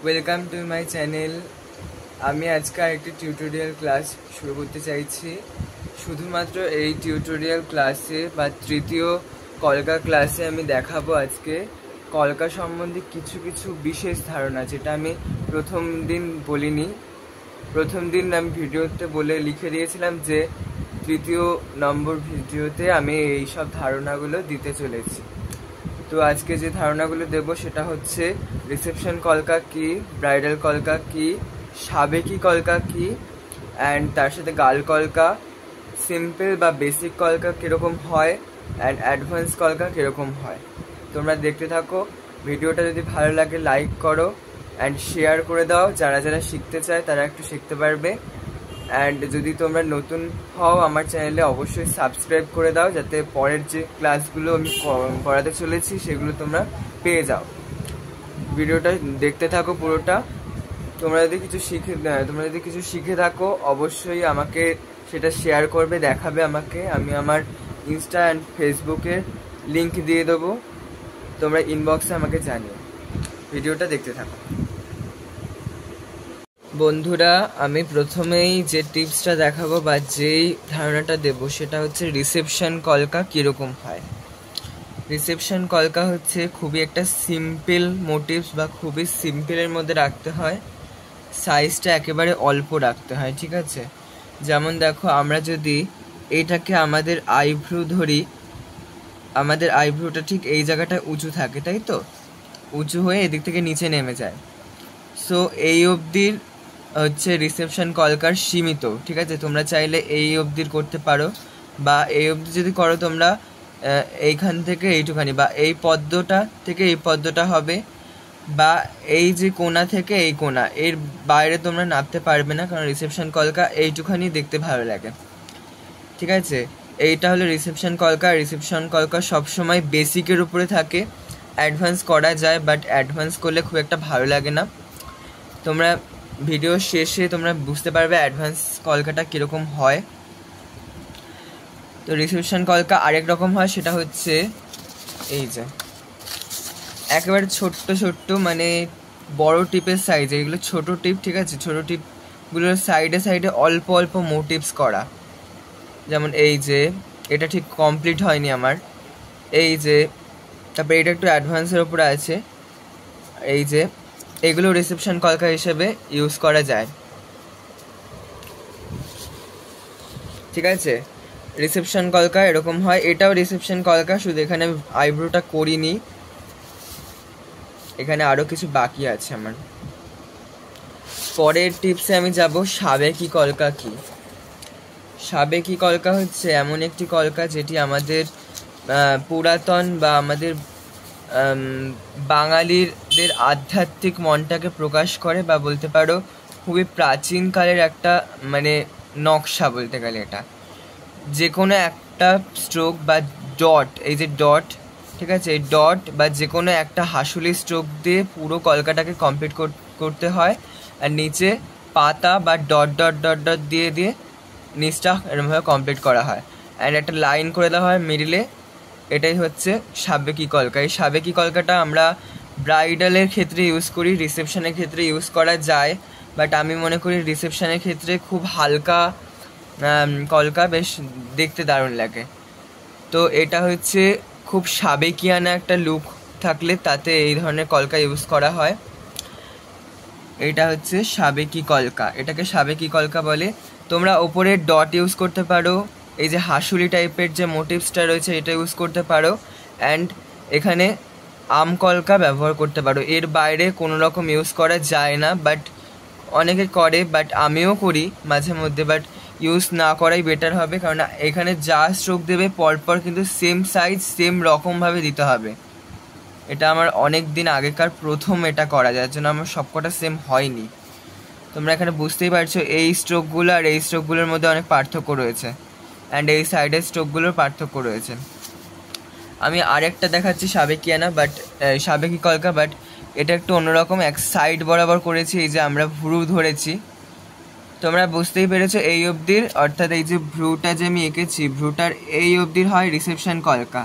Welcome to my channel. আমি আজকে আরেকটি টিউটোরিয়াল ক্লাস শুরু করতে চাইছি। শুধুমাত্র এই টিউটোরিয়াল ক্লাসে বা তৃতীয় কলকা ক্লাসে আমি দেখাবো আজকে কলকা সম্বন্ধে কিছু কিছু বিশেষ ধারণা, যেটা আমি প্রথম দিন বলিনি। প্রথম দিন আমি ভিডিওতে বলে লিখে দিয়েছিলাম যে তৃতীয় নম্বর ভিডিওতে আমি এই সব ধারণাগুলো দিতে চলেছি। তো আজকে যে ধারণাগুলো দেব সেটা হচ্ছে রিসেপশন কলকা কি, ব্রাইডাল কলকা কি, সাবেকি কলকা কি, অ্যান্ড তার সাথে গাল কলকা, সিম্পল বা বেসিক কলকা কীরকম হয়, অ্যান্ড অ্যাডভান্স কলকা কীরকম হয়। তোমরা দেখতে থাকো। ভিডিওটা যদি ভালো লাগে লাইক করো অ্যান্ড শেয়ার করে দাও। যারা যারা শিখতে চায় তারা একটু শিখতে পারবে। অ্যান্ড যদি তোমরা নতুন হও আমার চ্যানেলে অবশ্যই সাবস্ক্রাইব করে দাও, যাতে পরের যে ক্লাসগুলো আমি করাতে চলেছি সেগুলো তোমরা পেয়ে যাও। ভিডিওটা দেখতে থাকো পুরোটা। তোমরা যদি কিছু শিখে থাকো অবশ্যই আমাকে সেটা শেয়ার করবে, দেখাবে আমাকে। আমি আমার ইনস্টা অ্যান্ড ফেসবুকের লিঙ্ক দিয়ে দেবো, তোমরা ইনবক্সে আমাকে জানিও। ভিডিওটা দেখতে থাকো। বন্ধুরা, আমি প্রথমেই যে টিপসটা দেখাবো বা যেই ধারণাটা দেব সেটা হচ্ছে রিসেপশন কলকা কীরকম হয়। রিসেপশন কলকা হচ্ছে খুবই একটা সিম্পল মোটিভস বা খুবই সিম্পলের মধ্যে রাখতে হয়। সাইজটা একেবারে অল্প রাখতে হয়, ঠিক আছে। যেমন দেখো, আমরা যদি এটাকে আমাদের আইব্রু ধরি, আমাদের আইব্রুটা ঠিক এই জায়গাটা উঁচু থাকে, তাই তো, উঁচু হয়ে এদিক থেকে নিচে নেমে যায়। সো এই অবধির হচ্ছে রিসেপশন কলকার সীমিত, ঠিক আছে। তোমরা চাইলে এই অবধির করতে পারো, বা এই অবধি যদি করো তোমরা এইখান থেকে এইটুখানি, বা এই পদ্মটা থেকে এই পদ্মটা হবে, বা এই যে কোণা থেকে এই কোণা, এর বাইরে তোমরা নাপতে পারবে না, কারণ রিসেপশন কলকা এইটুখানি দেখতে ভালো লাগে, ঠিক আছে। এইটা হলো রিসেপশন কলকা। রিসেপশন কলকা সবসময় বেসিকের উপরে থাকে। অ্যাডভান্স করা যায়, বাট অ্যাডভান্স করলে খুব একটা ভালো লাগে না। তোমরা ভিডিও শেষে তোমরা বুঝতে পারবে অ্যাডভান্স কলকাটা কীরকম হয়। তো রিসেপশন কলকা আরেক রকম হয়, সেটা হচ্ছে এই যে একেবারে ছোট্ট ছোট্ট, মানে বড় টিপের সাইজে, এগুলো ছোট টিপ, ঠিক আছে। ছোট টিপগুলোর সাইডে সাইডে অল্প অল্প মোটিভস করা। যেমন এই যে এটা ঠিক কমপ্লিট হয়নি আমার, এই যে, তারপরে এটা একটু অ্যাডভান্সের ওপরে আছে, এই যে, এগুলো রিসেপশন কলকা হিসেবে ইউজ করা যায়, ঠিক আছে। রিসেপশন কলকা এরকম হয়। এটাও রিসেপশন কলকা, শুধু এখানে আমি আইব্রোটা করিনি, এখানে আরও কিছু বাকি আছে আমার। পরের টিপসে আমি যাব সাবেকি কলকা কি। সাবেকি কলকা হচ্ছে এমন একটি কলকা যেটি আমাদের পুরাতন বা আমাদের বাঙালিদের আধ্যাত্মিক মনটাকে প্রকাশ করে, বা বলতে পারো খুবই প্রাচীনকালের একটা মানে নকশা বলতে গেলে। এটা যে কোনো একটা স্ট্রোক বা ডট, এই যে ডট, ঠিক আছে, এই ডট বা যে কোনো একটা হাসুলি স্ট্রোক দিয়ে পুরো কলকাটাকে কমপ্লিট করতে হয়। আর নিচে পাতা বা ডট ডট ডট ডট দিয়ে দিয়ে নিচটা এরকমভাবে কমপ্লিট করা হয়, অ্যান্ড একটা লাইন করে দেওয়া হয় মিডিলে। এটাই হচ্ছে সাবেকি কলকা। এই সাবেকি কলকাটা আমরা ব্রাইডালের ক্ষেত্রে ইউজ করি, রিসেপশনের ক্ষেত্রে ইউজ করা যায়, বাট আমি মনে করি রিসেপশনের ক্ষেত্রে খুব হালকা কলকা বেশ দেখতে দারুণ লাগে। তো এটা হচ্ছে খুব সাবেকিয়ানা একটা লুক থাকলে তাতে এই ধরনের কলকা ইউজ করা হয়। এটা হচ্ছে সাবেকি কলকা, এটাকে সাবেকি কলকা বলে। তোমরা ওপরে ডট ইউজ করতে পারো, এই যে হাসুলি টাইপের যে মোটিভসটা রয়েছে এটা ইউজ করতে পারো, অ্যান্ড এখানে আম কলকা ব্যবহার করতে পারো। এর বাইরে কোনো রকম ইউজ করা যায় না, বাট অনেকে করে, বাট আমিও করি মাঝে মধ্যে, বাট ইউজ না করাই বেটার হবে, কারণ এখানে যা স্ট্রোক দেবে পরপর কিন্তু সেম সাইজ সেম রকমভাবে দিতে হবে। এটা আমার অনেক দিন আগেকার প্রথম এটা করা, যার জন্য আমার সবকটা সেম হয়নি। তোমরা এখানে বুঝতেই পারছো এই স্ট্রোকগুলো আর এই স্ট্রোকগুলোর মধ্যে অনেক পার্থক্য রয়েছে, অ্যান্ড এই সাইডের স্ট্রোকগুলোর পার্থক্য রয়েছে। আমি আরেকটা দেখাচ্ছি সাবেকিয়ানা, বাট সাবেকি কলকা, বাট এটা একটু অন্যরকম। এক সাইড বরাবর করেছি, এই যে আমরা ভ্রু ধরেছি, তোমরা বুঝতেই পেরেছো এই অবধির, অর্থাৎ এই যে ভ্রুটা যে আমি এঁকেছি, ভ্রুটার এই অবধির হয় রিসেপশন কলকা।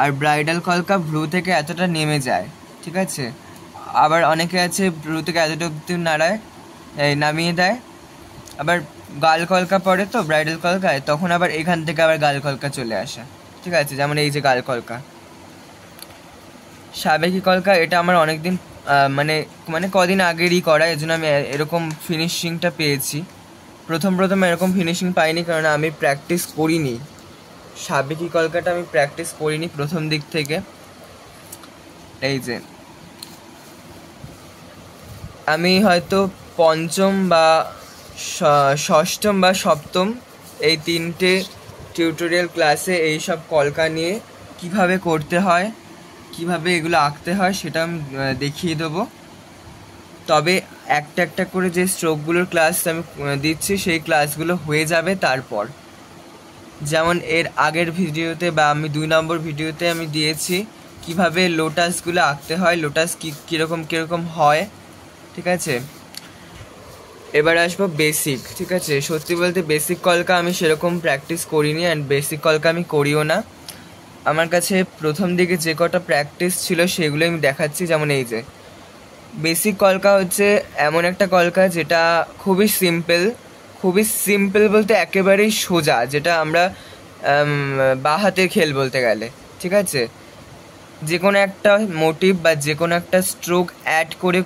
আর ব্রাইডাল কলকা ভ্রু থেকে এতটা নেমে যায়, ঠিক আছে। আবার অনেকে আছে ভ্রু থেকে এতটা অব্দি নাড়ায়, নামিয়ে দেয়, আবার গাল কলকা পড়ে তো ব্রাইডাল কলকায়, তখন আবার এখান থেকে আবার গাল কলকা চলে আসে, ঠিক আছে? যেমন এই যে গাল কলকা। সাবেকি কলকা এটা আমার অনেক দিন মানে মানে কদিন আগেরই করা, এই জন্য আমি এরকম ফিনিশিংটা পেয়েছি। প্রথম এরকম ফিনিশিং পাইনি, কারণ আমি প্র্যাকটিস করিনি। সাবেকি কলকাটা আমি প্র্যাকটিস করিনি প্রথম দিক থেকে। এই যে আমি হয়তো পঞ্চম বা ষষ্ঠম বা সপ্তম এই 3টে টিউটোরিয়াল ক্লাসে এই সব কলকা নিয়ে কিভাবে করতে হয়, কিভাবে এগুলো আঁকতে হয় সেটা আমি দেখিয়ে দেবো। তবে একটা একটা করে যে স্ট্রোকগুলোর ক্লাস আমি দিচ্ছি সেই ক্লাসগুলো হয়ে যাবে তারপর। যেমন এর আগের ভিডিওতে বা আমি 2 নম্বর ভিডিওতে আমি দিয়েছি কিভাবে লোটাসগুলো আঁকতে হয়, লোটাস কীরকম হয়, ঠিক আছে? এবার আসবো বেসিক, ঠিক আছে? সত্যি বলতে বেসিক কলকা আমি সেরকম প্র্যাকটিস করিনি, অ্যান্ড বেসিক কলকা আমি করিও না। আমার কাছে প্রথম দিকে যে কটা প্র্যাকটিস ছিল সেগুলো আমি দেখাচ্ছি। যেমন এই যে বেসিক কলকা হচ্ছে এমন একটা কলকা যেটা খুবই সিম্পল বলতে একেবারেই সোজা, যেটা আমরা বাঁ হাতের খেল বলতে গেলে, ঠিক আছে? যে কোনো একটা মোটিভ বা যে কোনো একটা স্ট্রোক অ্যাড করে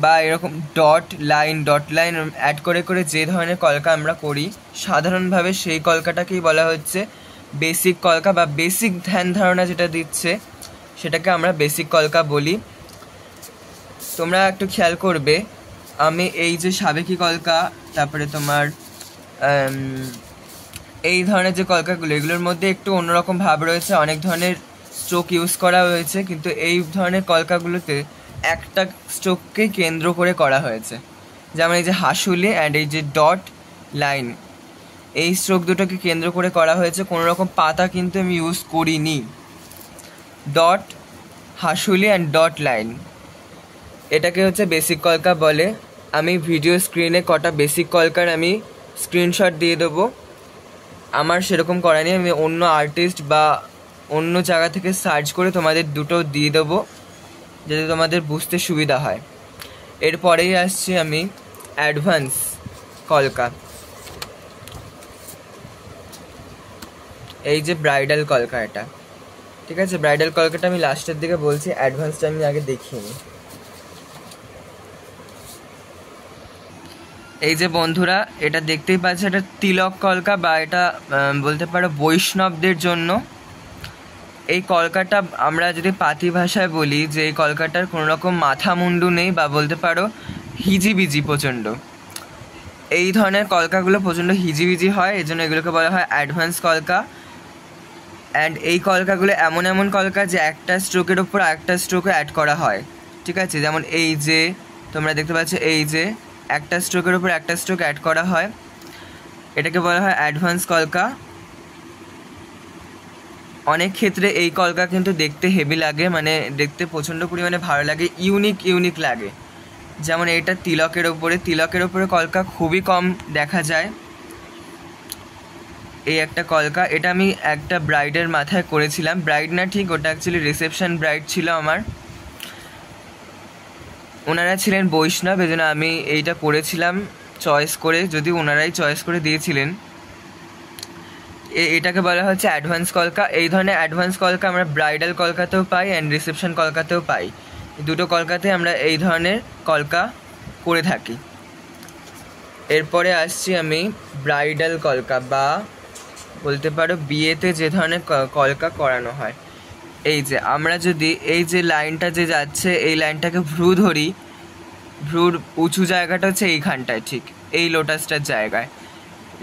বা এরকম ডট লাইন অ্যাড করে যে ধরনের কলকা আমরা করি সাধারণভাবে, সেই কলকাটাকেই বলা হচ্ছে বেসিক কলকা, বা বেসিক ধ্যান ধারণা যেটা দিচ্ছে সেটাকে আমরা বেসিক কলকা বলি। তোমরা একটু খেয়াল করবে, আমি এই যে সাবেকি কলকা, তারপরে তোমার এই ধরনের যে কলকাগুলো, এগুলোর মধ্যে একটু অন্যরকম ভাব রয়েছে, অনেক ধরনের স্ট্রোক ইউজ করা হয়েছে, কিন্তু এই ধরনের কলকাগুলোতে একটা স্ট্রোককে কেন্দ্র করে করা হয়েছে। যেমন এই যে হাসুলি অ্যান্ড এই যে ডট লাইন, এই স্ট্রোক দুটোকে কেন্দ্র করে করা হয়েছে, কোনো রকম পাতা কিন্তু আমি ইউজ করিনি। ডট, হাসুলি অ্যান্ড ডট লাইন, এটাকে হচ্ছে বেসিক কলকা বলে। আমি ভিডিও স্ক্রিনে কটা বেসিক কলকার আমি স্ক্রিনশট দিয়ে দেবো। আমার সেরকম করা নেই, আমি অন্য আর্টিস্ট বা অন্য জায়গা থেকে সার্চ করে তোমাদের দুটো দিয়ে দেবো যাতে তোমাদের বুঝতে সুবিধা হয়। এরপরেই আসছি আমি অ্যাডভান্স কলকা। এই যে ব্রাইডাল কলকা এটা, ঠিক আছে? ব্রাইডাল কলকাটা আমি লাস্টের দিকে বলছি, অ্যাডভান্সটা আমি আগে দেখিয়ে নিই। এই যে বন্ধুরা এটা দেখতেই পাচ্ছ, এটা তিলক কলকা, বা এটা বলতে পারো বৈষ্ণবদের জন্য। এই কলকাটা আমরা যদি পাতি ভাষায় বলি যে এই কলকাটার কোনো রকম মাথা মুন্ডু নেই, বা বলতে পারো হিজিবিজি প্রচণ্ড। এই ধরনের কলকাগুলো প্রচণ্ড হিজিবিজি হয়, এই জন্য এগুলোকে বলা হয় অ্যাডভান্স কলকা। অ্যান্ড এই কলকাগুলো এমন কলকা যে একটা স্ট্রোকের ওপর একটা স্ট্রোকে অ্যাড করা হয়, ঠিক আছে? যেমন এই যে তোমরা দেখতে পাচ্ছ, এই যে একটা স্ট্রোকের ওপর একটা স্ট্রোক অ্যাড করা হয়, এটাকে বলা হয় অ্যাডভান্স কলকা। অনেক ক্ষেত্রে এই কলকা কিন্তু দেখতে হেভি লাগে, মানে দেখতে প্রচণ্ড পরিমাণে ভালো লাগে, ইউনিক লাগে। যেমন এটা তিলকের ওপরে কলকা খুবই কম দেখা যায়। এই একটা কলকা, এটা আমি একটা ব্রাইডের মাথায় করেছিলাম, ব্রাইড না ঠিক, ওটা অ্যাকচুয়ালি রিসেপশন ব্রাইড ছিল আমার। ওনারা ছিলেন বৈষ্ণব, এই জন্য আমি এইটা করেছিলাম চয়েস করে, যদি ওনারাই চয়েস করে দিয়েছিলেন। এটাকে বলা হচ্ছে অ্যাডভান্স কলকা। এই ধরনের অ্যাডভান্স কলকা আমরা ব্রাইডাল কলকাতেও পাই অ্যান্ড রিসেপশন কলকাতেও পাই, দুটো কলকাতে আমরা এই ধরনের কলকা করে থাকি। এরপরে আসছি আমি ব্রাইডাল কলকা, বা বলতে পারো বিয়েতে যে ধরনের কলকা করানো হয়। এই যে আমরা যদি এই যে লাইনটা যে যাচ্ছে এই লাইনটাকে ভ্রু ধরি, ভ্রুর উঁচু জায়গাটা হচ্ছে এইখানটায়, ঠিক এই লোটাসটার জায়গায়।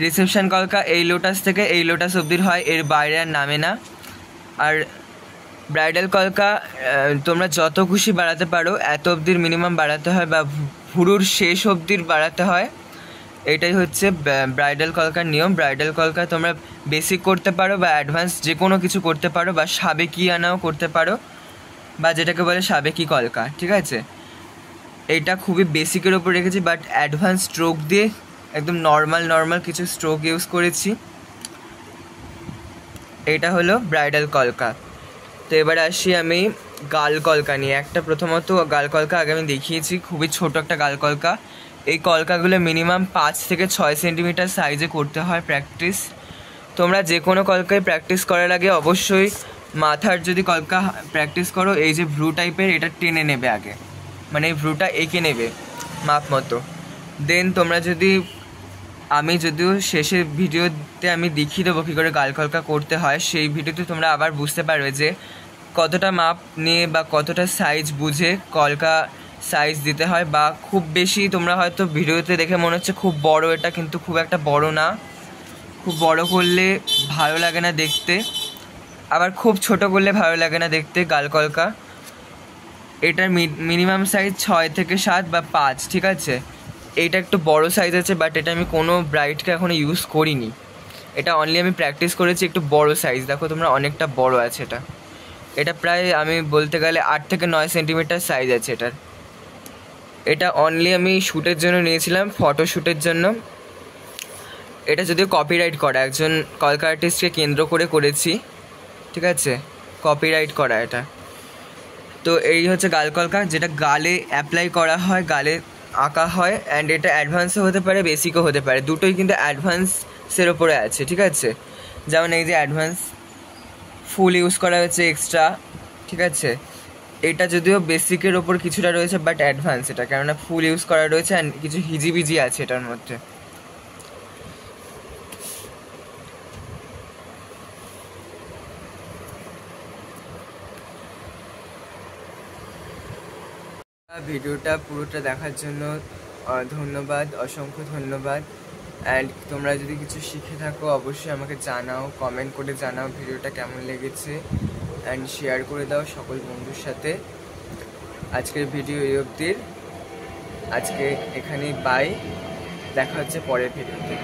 রিসেপশন কলকা এই লোটাস থেকে এই লোটাস অবধির হয়, এর বাইরে আর নামে না। আর ব্রাইডাল কলকা তোমরা যত খুশি বাড়াতে পারো, এত অবধির মিনিমাম বাড়াতে হয়, বা ভুরুর শেষ অবধির বাড়াতে হয়। এটাই হচ্ছে ব্রাইডাল কলকার নিয়ম। ব্রাইডাল কলকা তোমরা বেসিক করতে পারো, বা অ্যাডভান্স যে কোনো কিছু করতে পারো, বা সাবেকিয়ানাও করতে পারো, বা যেটাকে বলে সাবেকি কলকা, ঠিক আছে? এইটা খুবই বেসিকের ওপর রেখেছি, বাট অ্যাডভান্স স্ট্রোক দিয়ে একদম নর্মাল কিছু স্ট্রোক ইউজ করেছি। এটা হলো ব্রাইডাল কলকা। তো এবার আসি আমি গাল কলকা নিয়ে। একটা প্রথমত গাল কলকা আগে আমি দেখিয়েছি, খুবই ছোট একটা গাল কলকা। এই কলকাগুলো মিনিমাম 5 থেকে 6 সেন্টিমিটার সাইজে করতে হয় প্র্যাকটিস। তোমরা যে কোনো কলকায় প্র্যাকটিস করার আগে অবশ্যই মাথার যদি কলকা প্র্যাকটিস করো, এই যে ভ্রু টাইপের, এটা টেনে নেবে আগে, মানে এই ভ্রুটা এঁকে নেবে মাপ মতো। দেন তোমরা যদি, আমি যদিও শেষের ভিডিওতে আমি দেখিয়ে দেবো কী করে গাল কলকা করতে হয়, সেই ভিডিওতে তোমরা আবার বুঝতে পারবে যে কতটা মাপ নিয়ে বা কতটা সাইজ বুঝে কলকা সাইজ দিতে হয়। বা খুব বেশি তোমরা হয়তো ভিডিওতে দেখে মনে হচ্ছে খুব বড় এটা, কিন্তু খুব একটা বড় না। খুব বড় করলে ভালো লাগে না দেখতে, আবার খুব ছোট করলে ভালো লাগে না দেখতে গাল কলকা। এটার মিনিমাম সাইজ 6 থেকে 7 বা 5, ঠিক আছে। এইটা একটু বড় সাইজ আছে, বাট এটা আমি কোনো ব্রাইডকে এখনও ইউজ করিনি। এটা অনলি আমি প্র্যাকটিস করেছি একটু বড় সাইজ। দেখো তোমরা, অনেকটা বড় আছে এটা। এটা প্রায় আমি বলতে গেলে 8 থেকে 9 সেন্টিমিটার সাইজ আছে এটার। এটা অনলি আমি শ্যুটের জন্য নিয়েছিলাম, ফটো শ্যুটের জন্য। এটা যদিও কপিরাইট করা, একজন কলকা আর্টিস্টকে কেন্দ্র করে করেছি, ঠিক আছে, কপিরাইট করা এটা। তো এই হচ্ছে গাল কলকা, যেটা গালে অ্যাপ্লাই করা হয়, গালে আঁকা হয়। অ্যান্ড এটা অ্যাডভান্সও হতে পারে, বেসিকও হতে পারে, দুটোই কিন্তু অ্যাডভান্সের ওপরে আছে, ঠিক আছে। যেমন এই যে অ্যাডভান্স ফুল ইউজ করা হয়েছে এক্সট্রা, ঠিক আছে। এটা যদিও বেসিকের ওপর কিছুটা রয়েছে, বাট অ্যাডভান্স এটা, কেননা ফুল ইউজ করা রয়েছে অ্যান্ড কিছু হিজিবিজি আছে এটার মধ্যে। ভিডিওটা পুরোটা দেখার জন্য ধন্যবাদ, অসংখ্য ধন্যবাদ। অ্যান্ড তোমরা যদি কিছু শিখে থাকো অবশ্যই আমাকে জানাও, কমেন্ট করে জানাও ভিডিওটা কেমন লেগেছে, অ্যান্ড শেয়ার করে দাও সকল বন্ধুর সাথে। আজকের ভিডিও এই অবধি, আজকে এখানেই বাই, দেখা হচ্ছে পরের ভিডিওতে।